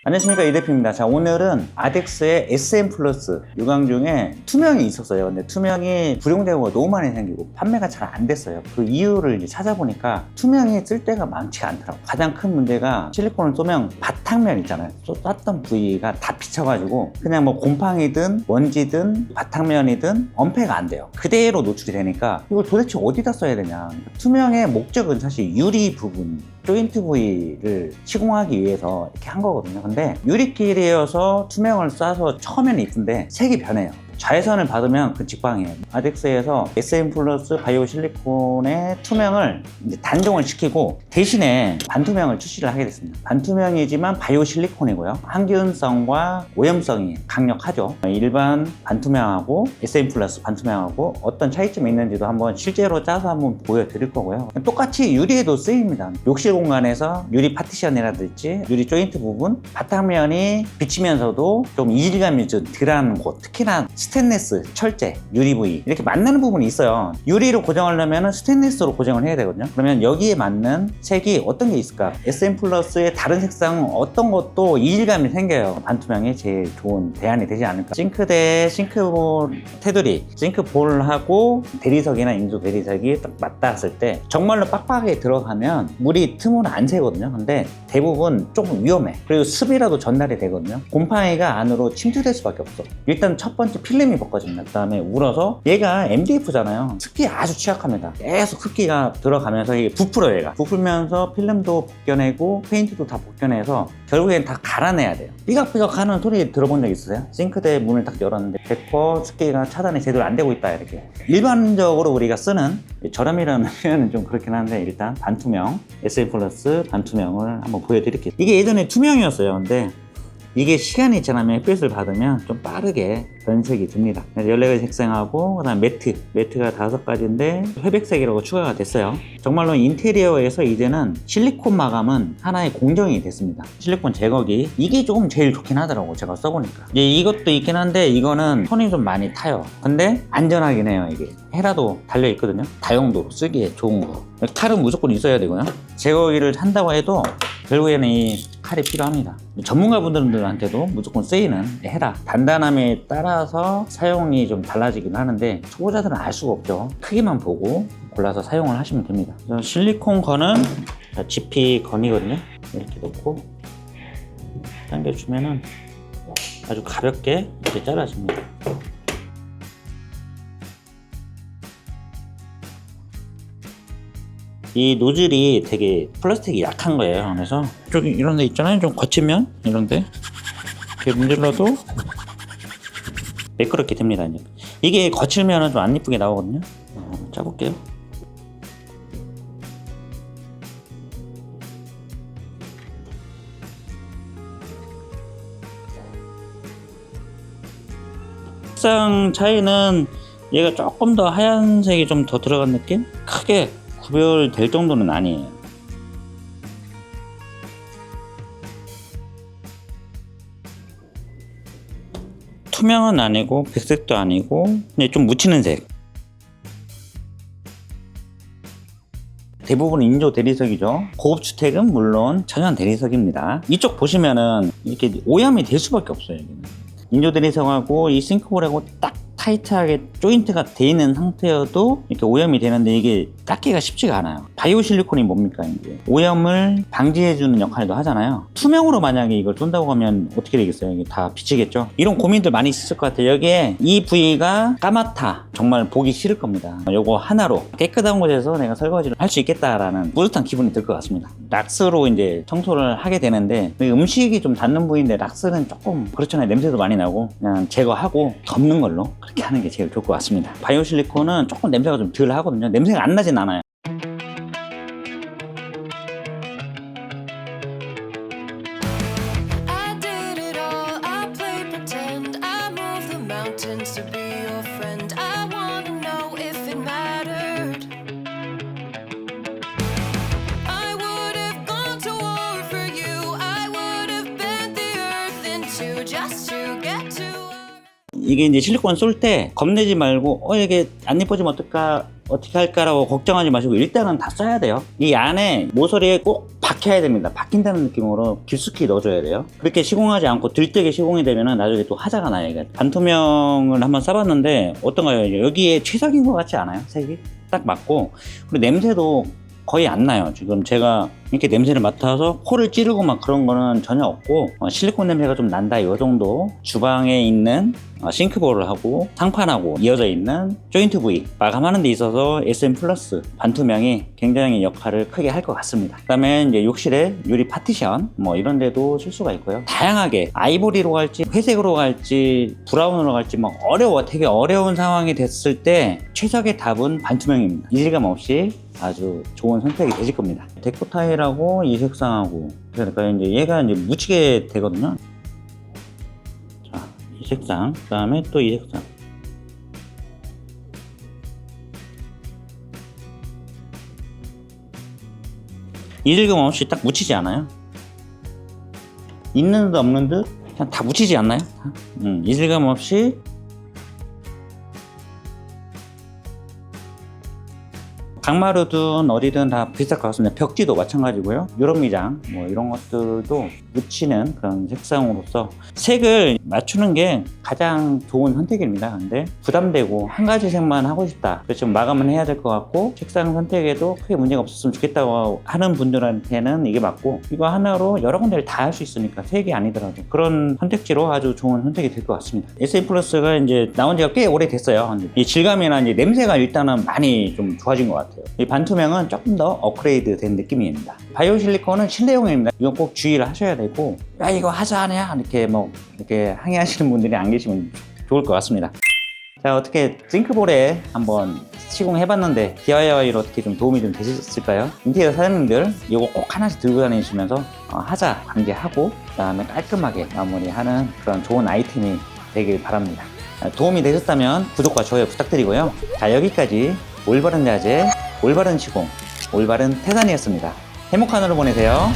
안녕하십니까, 이 대표입니다. 자, 오늘은 아덱스의 SM 플러스 유광 중에 투명이 있었어요. 근데 투명이 불용되고가 너무 많이 생기고 판매가 잘 안 됐어요. 그 이유를 이제 찾아보니까 투명이 쓸 데가 많지가 않더라고요. 가장 큰 문제가 실리콘을 쏘면 바탕면 있잖아요. 쐈던 부위가 다 비쳐가지고 그냥 뭐 곰팡이든 먼지든 바탕면이든 엄폐가 안 돼요. 그대로 노출이 되니까 이걸 도대체 어디다 써야 되냐. 투명의 목적은 사실 유리 부분, 조인트 부위를 시공하기 위해서 이렇게 한 거거든요. 근데 유리끼리여서 투명을 쏴서 처음에는 이쁜데 색이 변해요. 자외선을 받으면 그 직방이에요. 아덱스에서 SM 플러스 바이오 실리콘의 투명을 이제 단종을 시키고 대신에 반투명을 출시를 하게 됐습니다. 반투명이지만 바이오 실리콘이고요. 항균성과 오염성이 강력하죠. 일반 반투명하고 SM 플러스 반투명하고 어떤 차이점이 있는지도 한번 실제로 짜서 한번 보여드릴 거고요. 똑같이 유리에도 쓰입니다. 욕실 공간에서 유리 파티션이라든지 유리 조인트 부분, 바탕면이 비치면서도 좀 이질감이 좀 덜한 곳, 특히나 스테인리스, 철제, 유리 부위 이렇게 만나는 부분이 있어요. 유리로 고정하려면 스테인리스로 고정을 해야 되거든요. 그러면 여기에 맞는 색이 어떤 게 있을까? SM 플러스의 다른 색상 어떤 것도 이질감이 생겨요. 반투명이 제일 좋은 대안이 되지 않을까. 싱크대, 싱크볼 테두리, 싱크볼하고 대리석이나 인조 대리석이 딱 맞닿았을 때 정말로 빡빡하게 들어가면 물이 틈으로 안 새거든요. 근데 대부분 조금 위험해. 그리고 습이라도 전달이 되거든요. 곰팡이가 안으로 침투될 수밖에 없어. 일단 첫 번째 필름이 벗겨집니다. 그 다음에 울어서 얘가 MDF잖아요. 습기에 아주 취약합니다. 계속 습기가 들어가면서 이게 부풀어요. 얘가 부풀면서 필름도 벗겨내고 페인트도 다 벗겨내서 결국엔 다 갈아내야 돼요. 삐걱삐걱 하는 소리 들어본 적 있으세요? 싱크대 문을 딱 열었는데 100% 습기가 차단이 제대로 안 되고 있다 이렇게. 일반적으로 우리가 쓰는 저렴이라는 표현은 좀 그렇긴 한데 일단 반투명 SM 플러스 반투명을 한번 보여드릴게요. 이게 예전에 투명이었어요. 근데 이게 시간이 지나면 햇빛을 받으면 좀 빠르게 변색이 듭니다. 14가지 색상하고 그 다음 매트가 5가지인데 회백색이라고 추가가 됐어요. 정말로 인테리어에서 이제는 실리콘 마감은 하나의 공정이 됐습니다. 실리콘 제거기 이게 조금 제일 좋긴 하더라고 제가 써보니까. 이제 이것도 있긴 한데 이거는 손이 좀 많이 타요. 근데 안전하긴 해요. 이게 헤라도 달려있거든요. 다용도로 쓰기에 좋은 거. 칼은 무조건 있어야 되고요. 제거기를 한다고 해도 결국에는 이 칼이 필요합니다. 전문가분들한테도 무조건 쓰이는 헤라. 단단함에 따라서 사용이 좀 달라지긴 하는데 초보자들은 알 수가 없죠. 크기만 보고 골라서 사용을 하시면 됩니다. 실리콘 건은 GP 건이거든요. 이렇게 놓고 당겨주면은 아주 가볍게 이렇게 잘라집니다. 이 노즐이 되게 플라스틱이 약한 거예요. 그래서 저기 이런 데 있잖아요. 좀 거친 면 이런 데 이렇게 문질러도 매끄럽게 됩니다. 이제. 이게 거칠면은 좀 안 이쁘게 나오거든요. 짜볼게요. 색상 차이는 얘가 조금 더 하얀색이 좀 더 들어간 느낌? 크게 구별될 정도는 아니에요. 투명은 아니고 백색도 아니고 근데 좀 묻히는 색. 대부분 인조 대리석이죠. 고급 주택은 물론 천연 대리석입니다. 이쪽 보시면은 이렇게 오염이 될 수밖에 없어요. 여기는. 인조 대리석하고 이 싱크볼하고 딱 타이트하게 조인트가 돼 있는 상태여도 이렇게 오염이 되는데 이게 닦기가 쉽지가 않아요. 바이오 실리콘이 뭡니까? 이제 오염을 방지해주는 역할도 하잖아요. 투명으로 만약에 이걸 쏜다고 하면 어떻게 되겠어요? 이게 다 비치겠죠? 이런 고민들 많이 있을 것 같아요. 여기에 이 부위가 까맣다. 정말 보기 싫을 겁니다. 요거 하나로 깨끗한 곳에서 내가 설거지를 할 수 있겠다라는 뿌듯한 기분이 들 것 같습니다. 락스로 이제 청소를 하게 되는데 음식이 좀 닿는 부위인데 락스는 조금 그렇잖아요. 냄새도 많이 나고 그냥 제거하고 덮는 걸로 그렇게 하는 게 제일 좋을 것 같습니다. 바이오 실리콘은 조금 냄새가 좀 덜 하거든요. 냄새가 안 나진 않아요. To be your friend, I wanna know if it mattered. I would have gone to war for you. I would have bent the earth in two just to get to. 이게 이제 실리콘 쏠 때 겁내지 말고 이게 안 예뻐지면 어떻게 할까라고 걱정하지 마시고 일단은 다 써야 돼요. 이 안에 모서리에 꼭 박혀야 됩니다. 박힌다는 느낌으로 깊숙이 넣어줘야 돼요. 그렇게 시공하지 않고 들뜨게 시공이 되면 나중에 또 하자가 나요. 이게 반투명을 한번 써봤는데 어떤가요? 여기에 최적인 것 같지 않아요? 색이 딱 맞고, 그리고 냄새도 거의 안 나요. 지금 제가 이렇게 냄새를 맡아서 코를 찌르고 막 그런 거는 전혀 없고, 실리콘 냄새가 좀 난다 이 정도. 주방에 있는 싱크볼을 하고 상판하고 이어져 있는 조인트 부위 마감하는 데 있어서 SM 플러스 반투명이 굉장히 역할을 크게 할 것 같습니다. 그 다음에 이제 욕실에 유리 파티션 뭐 이런 데도 쓸 수가 있고요. 다양하게 아이보리로 갈지 회색으로 갈지 브라운으로 갈지 막 되게 어려운 상황이 됐을 때 최적의 답은 반투명입니다. 이질감 없이 아주 좋은 선택이 되실 겁니다. 데코 타일하고 이 색상하고, 그러니까 이제 얘가 이제 묻히게 되거든요. 자, 이 색상, 그 다음에 또 이 색상. 이질감 없이 딱 묻히지 않아요? 있는 듯 없는 듯 그냥 다 묻히지 않나요? 이질감 없이. 강마루든 어디든 다 비슷할 것 같습니다. 벽지도 마찬가지고요. 유럽 미장 뭐 이런 것들도 묻히는 그런 색상으로서 색을 맞추는 게 가장 좋은 선택입니다. 근데 부담되고 한 가지 색만 하고 싶다, 그래서 마감은 해야 될 것 같고 색상 선택에도 크게 문제가 없었으면 좋겠다고 하는 분들한테는 이게 맞고, 이거 하나로 여러 군데를 다 할 수 있으니까 색이 아니더라도 그런 선택지로 아주 좋은 선택이 될 것 같습니다. SM 플러스가 이제 나온 지가 꽤 오래됐어요. 이 질감이나 이제 냄새가 일단은 많이 좀 좋아진 것 같아요. 이 반투명은 조금 더 업그레이드 된 느낌입니다. 바이오 실리콘은 실내용입니다. 이건 꼭 주의를 하셔야 되고, 야 이거 하자 하냐 이렇게 항의하시는 분들이 안 계시면 좋을 것 같습니다. 자, 어떻게 싱크볼에 한번 시공해봤는데 DIY로 어떻게 좀 도움이 좀 되셨을까요? 인테리어 사장님들 이거 꼭 하나씩 들고 다니시면서 하자 관계하고 그 다음에 깔끔하게 마무리하는 그런 좋은 아이템이 되길 바랍니다. 도움이 되셨다면 구독과 좋아요 부탁드리고요. 자, 여기까지 올바른 자재, 올바른 시공, 올바른 태산이었습니다. 행복한 하루 보내세요.